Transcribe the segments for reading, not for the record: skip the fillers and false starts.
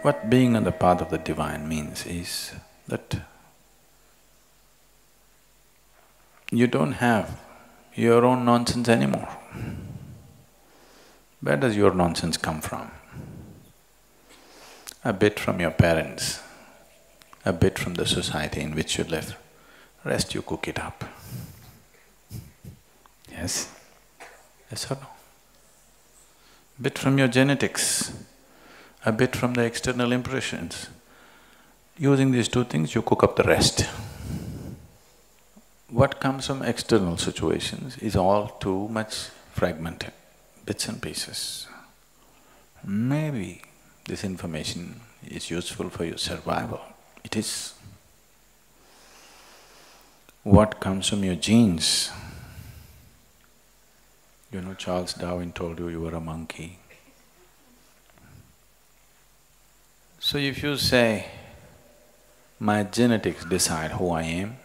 What being on the path of the divine means is that you don't have your own nonsense anymore. Where does your nonsense come from? A bit from your parents, a bit from the society in which you live, rest you cook it up. Yes? Yes or no? Bit from your genetics, a bit from the external impressions. Using these two things, you cook up the rest. What comes from external situations is all too much fragmented, bits and pieces. Maybe this information is useful for your survival. It is. What comes from your genes? You know, Charles Darwin told you were a monkey. So if you say, my genetics decide who I am,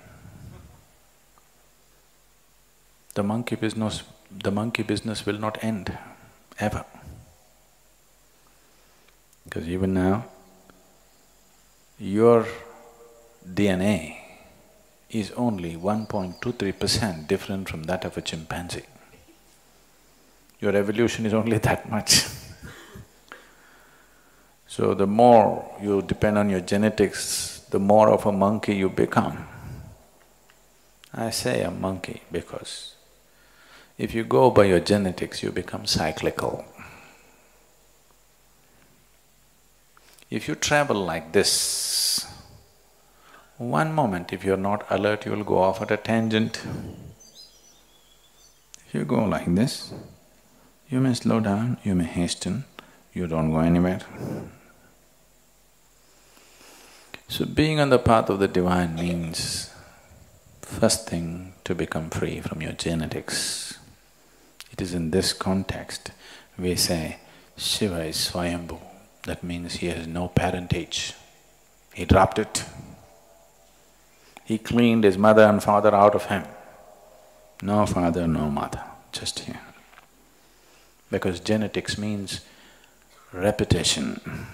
the monkey business will not end, ever. Because even now, your DNA is only 1.23% different from that of a chimpanzee. Your evolution is only that much. So the more you depend on your genetics, the more of a monkey you become. I say a monkey because if you go by your genetics, you become cyclical. If you travel like this, one moment if you're not alert, you'll go off at a tangent. If you go like this, you may slow down, you may hasten, you don't go anywhere. So being on the path of the divine means, first thing, to become free from your genetics. It is in this context we say Shiva is Swayambhu. That means he has no parentage. He dropped it. He cleaned his mother and father out of him. No father, no mother, just here. Because genetics means repetition.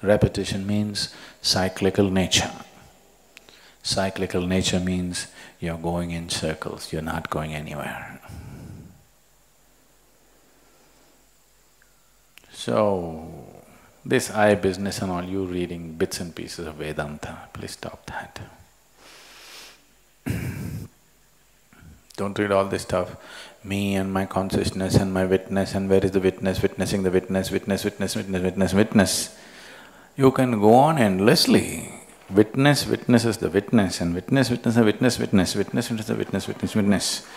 Repetition means cyclical nature. Cyclical nature means you're going in circles, you're not going anywhere. So, this I business and all, you reading bits and pieces of Vedanta, please stop that. Don't read all this stuff, me and my consciousness and my witness and where is the witness, witnessing the witness, witness. You can go on endlessly. Witness witnesses the witness and witness witnesses the witness, witness witnesses the witness.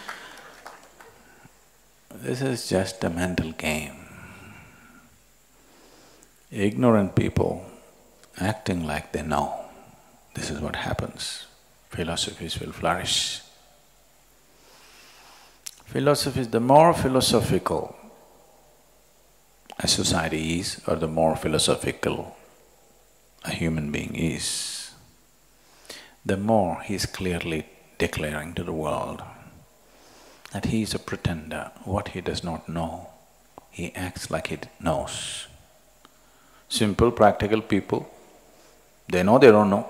This is just a mental game. Ignorant people acting like they know, this is what happens. Philosophies will flourish. Philosophies, the more philosophical a society is, or the more philosophical a human being is, the more he is clearly declaring to the world that he is a pretender. What he does not know, he acts like he knows. Simple, practical people, they know they don't know.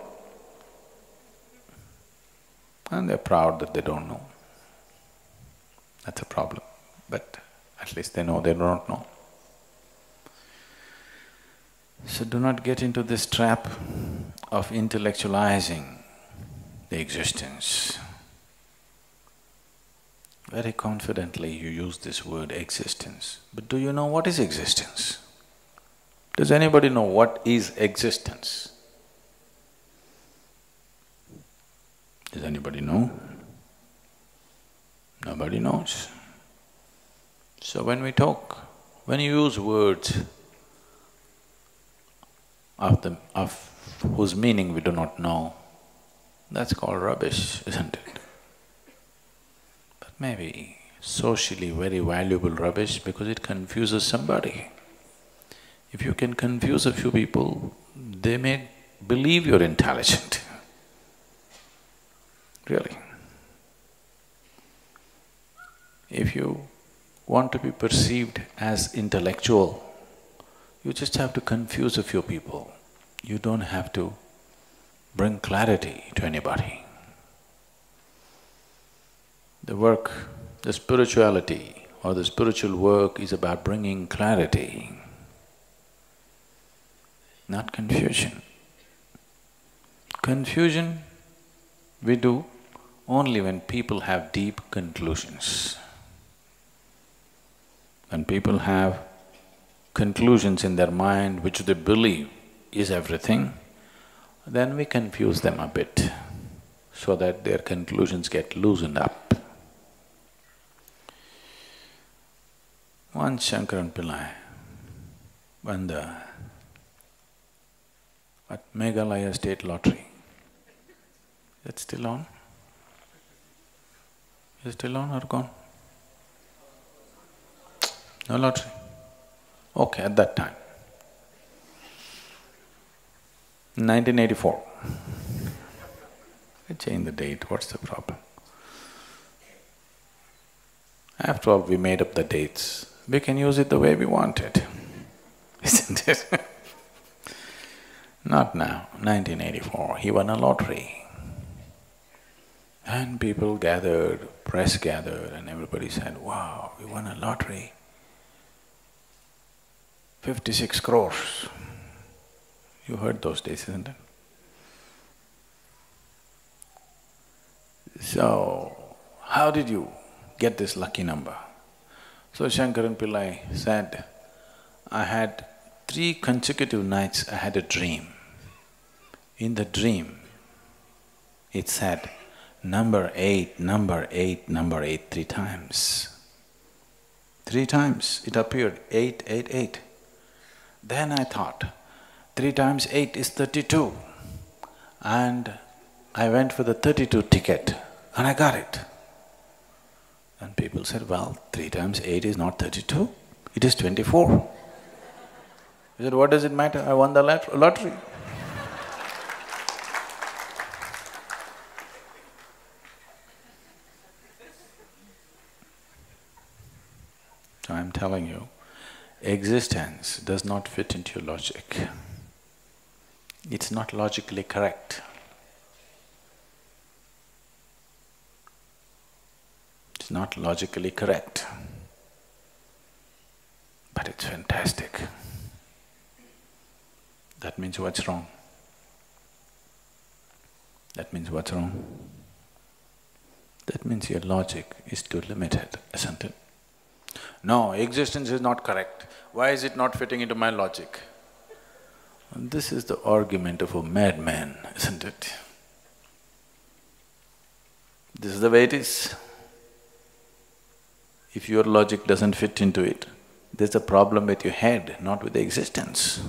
And they're proud that they don't know. That's a problem, but at least they know they don't know. So do not get into this trap of intellectualizing the existence. Very confidently you use this word existence, but do you know what is existence? Does anybody know what is existence? Does anybody know? Nobody knows. So when we talk, when you use words of whose meaning we do not know, that's called rubbish, isn't it? But maybe socially very valuable rubbish because it confuses somebody. If you can confuse a few people, they may believe you're intelligent. Really. If you want to be perceived as intellectual, You just have to confuse a few people. You don't have to bring clarity to anybody. The work, the spirituality or the spiritual work is about bringing clarity, not confusion. Confusion we do only when people have deep conclusions. When people have conclusions in their mind which they believe is everything, then we confuse them a bit so that their conclusions get loosened up. Once Shankaran Pillai won the Meghalaya State Lottery. Is it still on? Is it still on or gone? No lottery? Okay, at that time. 1984. I changed the date, what's the problem? After all, we made up the dates. We can use it the way we want it, isn't it? Not now, 1984, he won a lottery. And people gathered, press gathered, and everybody said, wow, we won a lottery. 56 crores. You heard those days, isn't it? So, how did you get this lucky number? So Shankaran Pillai said, I had 3 consecutive nights I had a dream. In the dream, it said, number 8, number 8, number 8 3 times. 3 times it appeared, 8, 8, 8. Then I thought, 3 times 8 is 32. And I went for the 32 ticket and I got it. And people said, well, 3 times 8 is not 32, it is 24. I said, what does it matter? I won the lottery. So I'm telling you, existence does not fit into your logic. It's not logically correct. It's not logically correct, but it's fantastic. That means what's wrong? That means what's wrong? That means your logic is too limited, isn't it? No, existence is not correct. Why is it not fitting into my logic? And this is the argument of a madman, isn't it? This is the way it is. If your logic doesn't fit into it, there's a problem with your head, not with the existence.